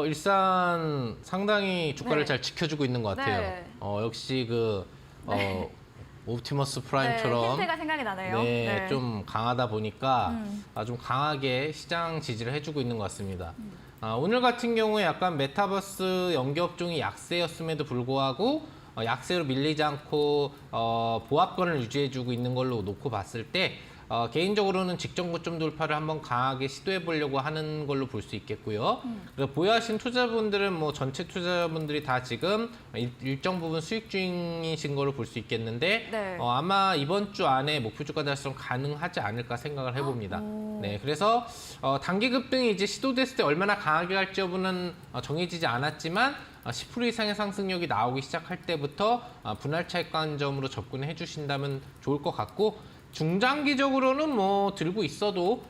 일단 상당히 주가를 잘 지켜주고 있는 것 같아요. 네. 역시 옵티머스 프라임처럼 힌트가 생각이 나네요. 네, 좀 강하다 보니까 좀 강하게 시장 지지를 해주고 있는 것 같습니다. 오늘 같은 경우에 약간 메타버스 연계업종이 약세였음에도 불구하고 약세로 밀리지 않고 보합권을 유지해주고 있는 걸로 놓고 봤을 때 개인적으로는 직전 고점 돌파를 한번 강하게 시도해 보려고 하는 걸로 볼 수 있겠고요. 그리고 보유하신 투자분들은 뭐 전체 투자분들이 다 지금 일정 부분 수익 중이신 걸로 볼 수 있겠는데 네. 아마 이번 주 안에 목표 주가 달성 가능하지 않을까 생각을 해봅니다. 네, 그래서 단기 급등이 이제 시도됐을 때 얼마나 강하게 갈지 여부는 정해지지 않았지만 10% 이상의 상승력이 나오기 시작할 때부터 분할 차익 관점으로 접근해 주신다면 좋을 것 같고 중장기적으로는 뭐 들고 있어도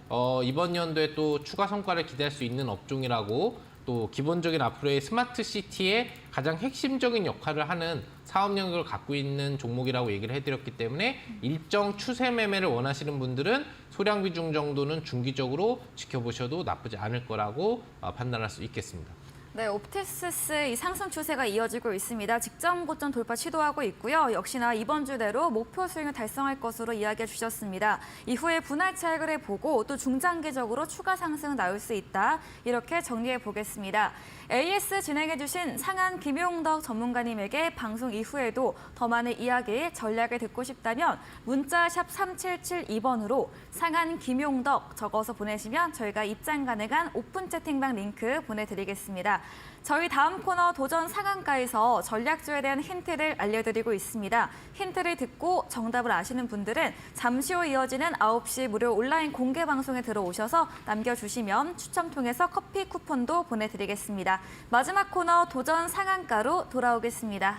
이번 연도에 또 추가 성과를 기대할 수 있는 업종이라고 또 기본적인 앞으로의 스마트 시티의 가장 핵심적인 역할을 하는 사업 영역을 갖고 있는 종목이라고 얘기를 해드렸기 때문에 일정 추세 매매를 원하시는 분들은 소량 비중 정도는 중기적으로 지켜보셔도 나쁘지 않을 거라고 판단할 수 있겠습니다. 네, 옵티시스 이 상승 추세가 이어지고 있습니다. 직전 고점 돌파 시도하고 있고요. 역시나 이번 주대로 목표 수익을 달성할 것으로 이야기해 주셨습니다. 이후에 분할 차익을 해보고 또 중장기적으로 추가 상승 나올 수 있다. 이렇게 정리해 보겠습니다. AS 진행해 주신 상한 김용덕 전문가님에게 방송 이후에도 더 많은 이야기, 전략을 듣고 싶다면 문자 샵 3772번으로 상한 김용덕 적어서 보내시면 저희가 입장 가능한 오픈 채팅방 링크 보내드리겠습니다. 저희 다음 코너 도전 상한가에서 전략주에 대한 힌트를 알려드리고 있습니다. 힌트를 듣고 정답을 아시는 분들은 잠시 후 이어지는 9시 무료 온라인 공개 방송에 들어오셔서 남겨주시면 추첨 통해서 커피 쿠폰도 보내드리겠습니다. 마지막 코너 도전 상한가로 돌아오겠습니다.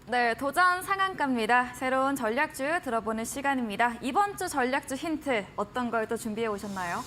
네, 도전 상한가입니다. 새로운 전략주 들어보는 시간입니다. 이번 주 전략주 힌트 어떤 걸 또 준비해 오셨나요?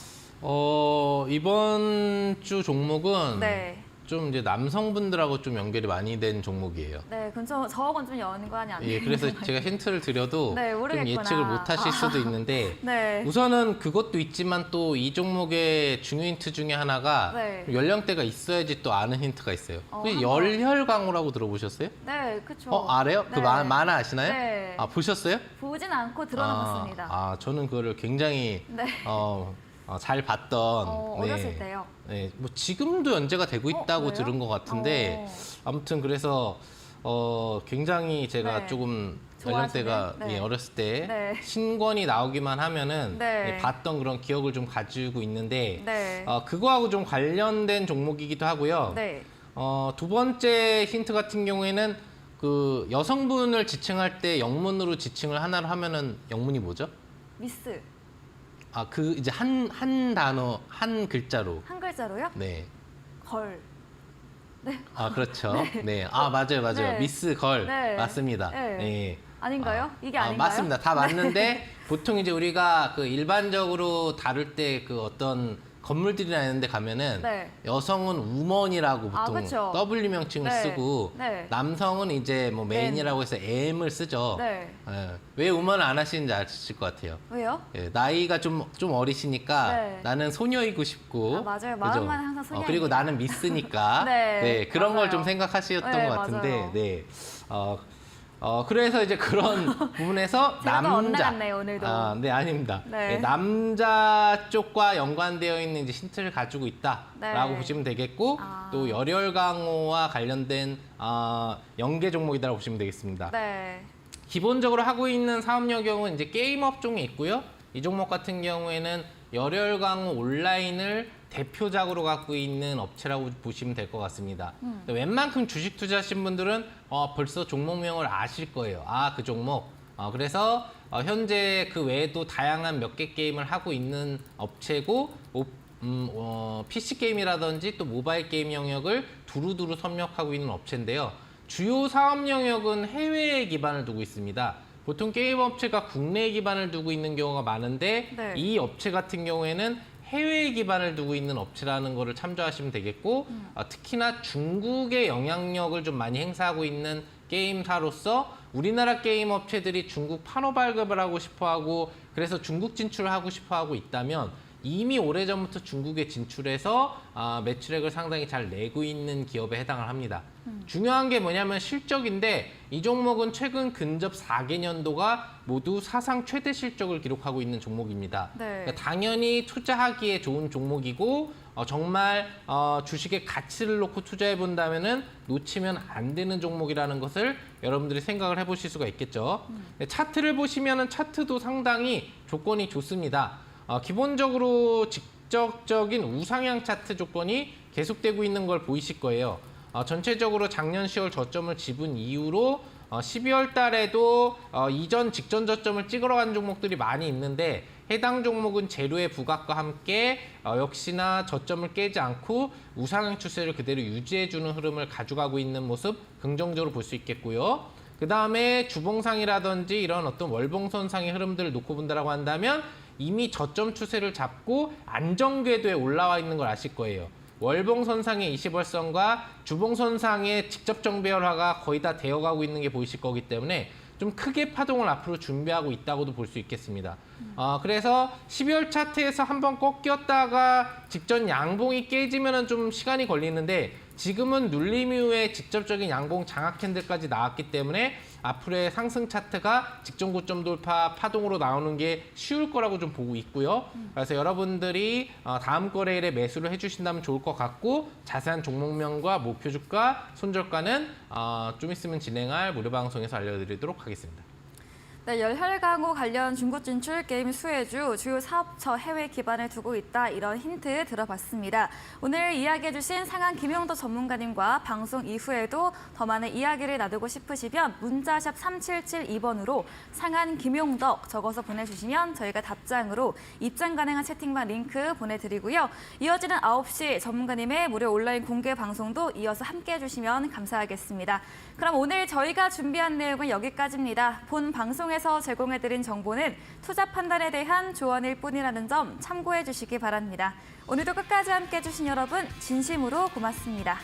이번 주 종목은 네. 좀 이제 남성분들하고 좀 연결이 많이 된 종목이에요. 네, 그럼 저건 좀 연관이 안 돼요. 그래서 제가 힌트를 드려도 네, 좀 예측을 못 하실 수도 있는데 네. 우선은 그것도 있지만 또 이 종목의 중요 힌트 중에 하나가 네. 연령대가 있어야지 또 아는 힌트가 있어요. 혹시 열혈강호라고 들어보셨어요? 네, 그렇죠. 알아요? 네. 그 만화 아시나요? 네. 보셨어요? 보진 않고 들어는 봤습니다. 저는 그거를 굉장히 네. 잘 봤던 어렸을 때요. 네, 뭐 지금도 연재가 되고 있다고 그래요? 들은 것 같은데 아무튼 그래서 굉장히 제가 네. 조금 좋아하시는? 연령대가 네. 어렸을 때 네. 신권이 나오기만 하면은 네. 봤던 그런 기억을 좀 가지고 있는데 네. 그거하고 좀 관련된 종목이기도 하고요. 네. 두 번째 힌트 같은 경우에는 그 여성분을 지칭할 때 영문으로 지칭을 하나로 하면은 영문이 뭐죠? 미스. 이제 한 단어, 한 글자로. 한 글자로요? 네. 걸. 그렇죠. 네. 맞아요. 네. 미스 걸. 네. 맞습니다. 네. 네. 아닌가요? 이게 아닌가요? 맞습니다. 다 맞는데 보통 이제 우리가 그 일반적으로 다룰 때 그 어떤 건물들이나 이런 데 가면은 네. 여성은 우먼이라고 보통 그쵸. W 명칭을 네. 쓰고 네. 남성은 이제 뭐 맨이라고 해서 M을 쓰죠. 네. 예. 왜 우먼을 안 하시는지 아실 것 같아요. 왜요? 예, 나이가 좀 어리시니까 네. 나는 소녀이고 싶고. 맞아요. 그죠? 마음만 항상 소녀입니다. 그리고 나는 미스니까. 네, 그런 걸 맞아요. 좀 생각하셨던 네, 것 같은데. 맞아요. 네. 그래서 이제 그런 부분에서 제가 더 남자. 엇나갔네요, 오늘도. 네, 아닙니다. 네. 네, 남자 쪽과 연관되어 있는 이제 힌트를 가지고 있다라고 네. 보시면 되겠고, 또 열혈 강호와 관련된 연계 종목이라고 보시면 되겠습니다. 네. 기본적으로 하고 있는 사업 영역은 이제 게임 업종이 있고요. 이 종목 같은 경우에는 열혈 강호 온라인을 대표작으로 갖고 있는 업체라고 보시면 될 것 같습니다. 웬만큼 주식 투자하신 분들은 벌써 종목명을 아실 거예요. 그 종목. 그래서 현재 그 외에도 다양한 몇 개 게임을 하고 있는 업체고, PC 게임이라든지 또 모바일 게임 영역을 두루두루 섭렵하고 있는 업체인데요. 주요 사업 영역은 해외에 기반을 두고 있습니다. 보통 게임 업체가 국내에 기반을 두고 있는 경우가 많은데 네. 이 업체 같은 경우에는 해외에 기반을 두고 있는 업체라는 것을 참조하시면 되겠고, 특히나 중국의 영향력을 좀 많이 행사하고 있는 게임사로서 우리나라 게임 업체들이 중국 판호 발급을 하고 싶어하고, 그래서 중국 진출을 하고 싶어하고 있다면 이미 오래전부터 중국에 진출해서 매출액을 상당히 잘 내고 있는 기업에 해당을 합니다. 중요한 게 뭐냐면 실적인데, 이 종목은 최근 근접 4개년도가 모두 사상 최대 실적을 기록하고 있는 종목입니다. 네. 그러니까 당연히 투자하기에 좋은 종목이고, 정말 주식의 가치를 놓고 투자해 본다면은 놓치면 안 되는 종목이라는 것을 여러분들이 생각을 해보실 수가 있겠죠. 차트를 보시면은 차트도 상당히 조건이 좋습니다. 기본적으로 직접적인 우상향 차트 조건이 계속되고 있는 걸 보이실 거예요. 전체적으로 작년 10월 저점을 집은 이후로 12월 달에도 이전 직전 저점을 찍으러 간 종목들이 많이 있는데, 해당 종목은 재료의 부각과 함께 역시나 저점을 깨지 않고 우상향 추세를 그대로 유지해주는 흐름을 가져가고 있는 모습 긍정적으로 볼 수 있겠고요. 그 다음에 주봉상이라든지 이런 어떤 월봉선상의 흐름들을 놓고 본다라고 한다면 이미 저점 추세를 잡고 안정 궤도에 올라와 있는 걸 아실 거예요. 월봉선상의 20월선과 주봉선상의 직접 정배열화가 거의 다 되어가고 있는 게 보이실 거기 때문에 좀 크게 파동을 앞으로 준비하고 있다고도 볼 수 있겠습니다. 그래서 12월 차트에서 한번 꺾였다가 직전 양봉이 깨지면 좀 시간이 걸리는데, 지금은 눌림 이후에 직접적인 양봉 장악 캔들까지 나왔기 때문에 앞으로의 상승 차트가 직전 고점 돌파 파동으로 나오는 게 쉬울 거라고 좀 보고 있고요. 그래서 여러분들이 다음 거래일에 매수를 해주신다면 좋을 것 같고, 자세한 종목명과 목표 주가, 손절가는 좀 있으면 진행할 무료 방송에서 알려드리도록 하겠습니다. 네, 열혈 강호 관련 중국 진출 게임 수혜주 주요 사업처 해외 기반을 두고 있다, 이런 힌트 들어봤습니다. 오늘 이야기해주신 상한 김용덕 전문가님과 방송 이후에도 더 많은 이야기를 나누고 싶으시면 문자샵 3772번으로 상한 김용덕 적어서 보내주시면 저희가 답장으로 입장 가능한 채팅방 링크 보내드리고요. 이어지는 9시 전문가님의 무료 온라인 공개 방송도 이어서 함께해 주시면 감사하겠습니다. 그럼 오늘 저희가 준비한 내용은 여기까지입니다. 본 방송에서 제공해드린 정보는 투자 판단에 대한 조언일 뿐이라는 점 참고해 주시기 바랍니다. 오늘도 끝까지 함께해 주신 여러분 진심으로 고맙습니다.